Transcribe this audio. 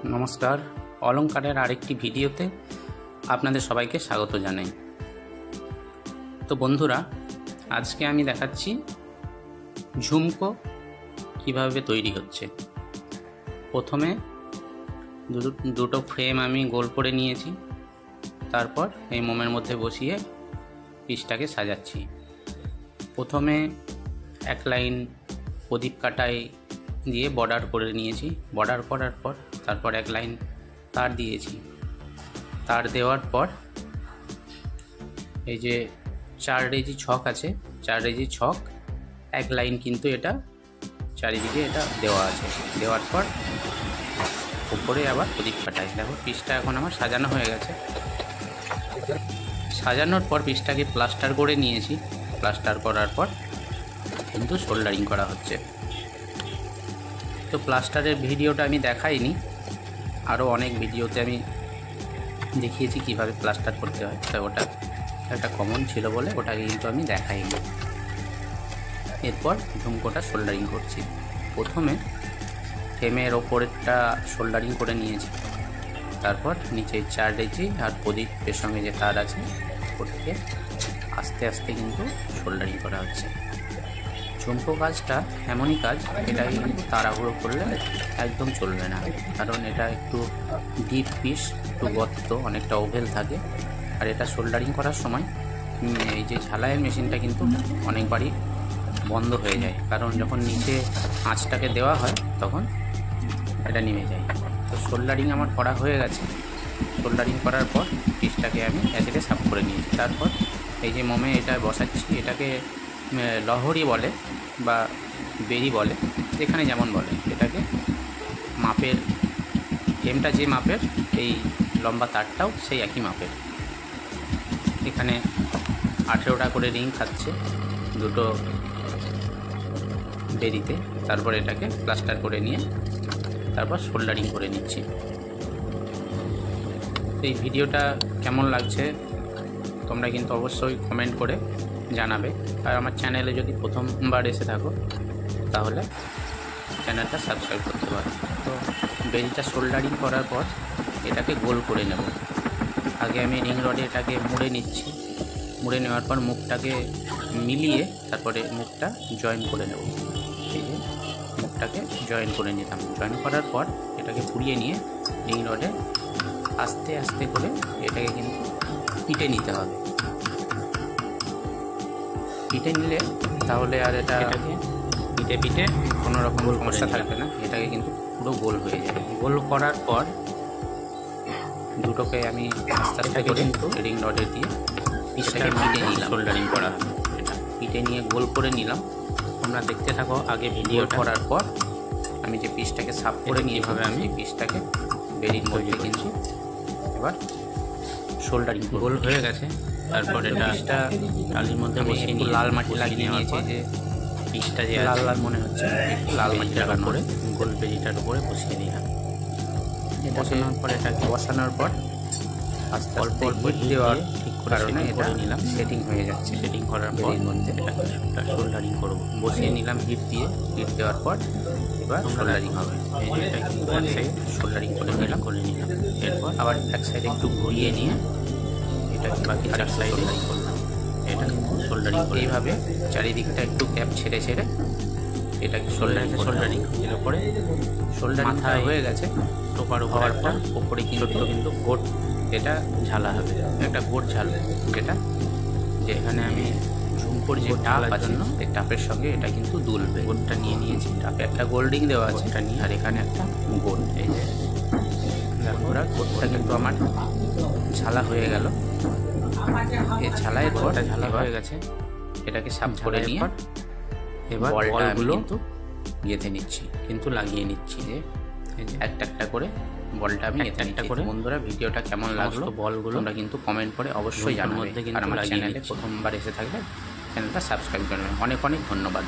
নমস্কার, অলংকারের আরেকটি ভিডিওতে আপনাদের সবাইকে স্বাগত জানাই। তো বন্ধুরা, আজকে আমি দেখাচ্ছি ঝুমকো কিভাবে তৈরি হচ্ছে। প্রথমে দুটো ফ্রেম আমি গোল করে নিয়েছি, তারপর এই মোমের মধ্যে বসিয়ে পিসটাকে সাজাচ্ছি। প্রথমে এক লাইন প্রদীপ কাটাই দিয়ে বর্ডার করে নিয়েছি। বর্ডার করার পর তারপর এক লাইন তার দিয়েছি। তার দেওয়ার পর এই যে 4 রেজি ছক আছে, 4 রেজি ছক এক লাইন কিন্তু এটা চারিদিকে এটা দেওয়া আছে। দেওয়ার পর উপরে আবার প্রদীপ কাটাই। দেখো পিসটা এখন আমার সাজানো হয়ে গেছে। সাজানোর পর পিসটাকে প্লাস্টার করে নিয়েছি। প্লাস্টার করার পর কিন্তু সোল্ডারিং করা হচ্ছে। তো প্লাস্টারের ভিডিওটা আমি দেখাইনি, আরও অনেক ভিডিওতে আমি দেখিয়েছি কিভাবে প্লাস্টার করতে হয়। তো ওটা একটা কমন ছিল বলে ওটাকে কিন্তু আমি দেখাইনি। এরপর ঝুমকোটা সোল্ডারিং করছি। প্রথমে ফ্রেমের ওপরেরটা সোল্ডারিং করে নিয়েছি, তারপর নিচে 4 রেজি আর প্রদীপের সঙ্গে যে তার আছে ওটাকে আস্তে আস্তে কিন্তু সোল্ডারিং করা হচ্ছে। ঝুমকো কাজটা এমনই কাজ, এটাকে কিন্তু তাড়াহুড়ো করলে একদম চলবে না, কারণ এটা একটু ডিপ পিস, একটু গর্ত, অনেকটা ওভেল থাকে। আর এটা সোল্ডারিং করার সময় এই যে ঝালাইয়ের মেশিনটা কিন্তু অনেকবারই বন্ধ হয়ে যায়, কারণ যখন নিচে আঁচটাকে দেওয়া হয় তখন এটা নেমে যায়। তো সোল্ডারিং আমার করা হয়ে গেছে। সোল্ডারিং করার পর পিসটাকে আমি অ্যাসিডে সাফ করে নিয়েছি। তারপর এই যে মোমে এটা বসাচ্ছি, এটাকে লহরি বলে বা বেরি বলে, যেখানে যেমন বলে। এটাকে মাপের ফ্রেমটা যে মাপের, এই লম্বা তারটাও সেই একই মাপের। এখানে 18টা করে রিং খাচ্ছে দুটো বেরিতে। তারপর এটাকে প্লাস্টার করে নিয়ে তারপর সোল্ডারিং করে নিচ্ছি। এই ভিডিওটা কেমন লাগছে তোমরা কিন্তু অবশ্যই কমেন্ট করে জানাবে। আর আমার চ্যানেলে যদি প্রথমবার এসে থাকো তাহলে চ্যানেলটা সাবস্ক্রাইব করতে পারো। তো বেলটা সোল্ডারিং করার পর এটাকে গোল করে নেব। আগে আমি রিং রডে এটাকে মুড়ে নিচ্ছি। মুড়ে নেওয়ার পর মুখটাকে মিলিয়ে তারপরে মুখটা জয়েন করে নেব। এই যে মুখটাকে জয়েন করে নিলাম। জয়েন করার পর এটাকে পুড়িয়ে নিয়ে রিং রডে আস্তে আস্তে করে এটাকে কিন্তু পিটে নিতে হবে। পিটে নিলে তাহলে আর এটাকে পিটে পিটে কোনো রকম সমস্যা থাকবে না, এটাকে কিন্তু পুরো গোল হয়ে যাবে। গোল করার পর দুটোকে আমি আস্তে আস্তে করে কিন্তু রিং রডের দিয়ে পিসটাকে পিটে নিলাম। সোল্ডারিং করা এটা পিটে নিয়ে গোল করে নিলাম। তোমরা দেখতে থাকো আগে ভিডিও করার পর আমি যে পিসটাকে সাফ করে নিয়ে এভাবে আমি পিসটাকে বেরিং মধ্যে কিন্তু এবার সোল্ডারিং গোল হয়ে গেছে। তারপর এটা পিসটা টালির মধ্যে বসিয়ে নিয়ে লাল মাটি লাগিয়ে নিয়েছে। যে পিসটা যে লাল লাল মনে হচ্ছে, একটু লাল মাটি লাগানোর পরে গোল বেরিটার উপরে বসিয়ে দিলাম। বসানোর পর এটাকে বসানোর পর আস্তে অল্প অল্প দেওয়ার ঠিক করে এটা নিলাম। সেটিং হয়ে যাচ্ছে। সেটিং করার পর মধ্যে এটাকে সোল্ডারিং করবো। বসিয়ে নিলাম হিট দিয়ে। হিট দেওয়ার পর এবার সোল্ডারিং হবে। এই যে এটা কিন্তু এক সাইড সোল্ডারিং করে নিলাম। এরপর আবার এক সাইডে একটু ঘুরিয়ে নিয়ে এটাকে বাকি 4 সাইডে করলাম। এটা সোল্ডারিং এইভাবে চারিদিকটা একটু ক্যাপ ছেড়ে ছেড়ে এটাকে সোল্ডারিং এর উপরে সোল্ডার মাথা হয়ে গেছে। টোপার হওয়ার পর ওপরে কিন্তু গোট এটা ঝালা হবে, একটা গোট ঝাল, যেটা যে এখানে আমি ঝুমকোর যে টাপ আছে এই টাপের সঙ্গে এটা কিন্তু দুলবে। গোটটা নিয়ে নিয়েছি। টাপে একটা গোল্ডিং দেওয়া আছে, এটা নিয়ে আর এখানে একটা গোট। এই যে দেখো ওরা গোটটা কিন্তু আমার ঝালা হয়ে গেল। এই ঝালাইয়ের পর ঝালা হয়ে গেছে, এটাকে সাফ করে নিয়ে এবার বলগুলো কিন্তু গেঁথে নিচ্ছি, কিন্তু লাগিয়ে নিচ্ছি। যে একটা একটা করে বলটা আমি গেঁথে নিচ্ছি। বন্ধুরা, ভিডিওটা কেমন লাগলো বলগুলো তোমরা কিন্তু কমেন্ট করে অবশ্যই জানাবে। আর আমার চ্যানেলে প্রথমবার এসে থাকলে চ্যানেলটা সাবস্ক্রাইব করবেন। অনেক অনেক ধন্যবাদ।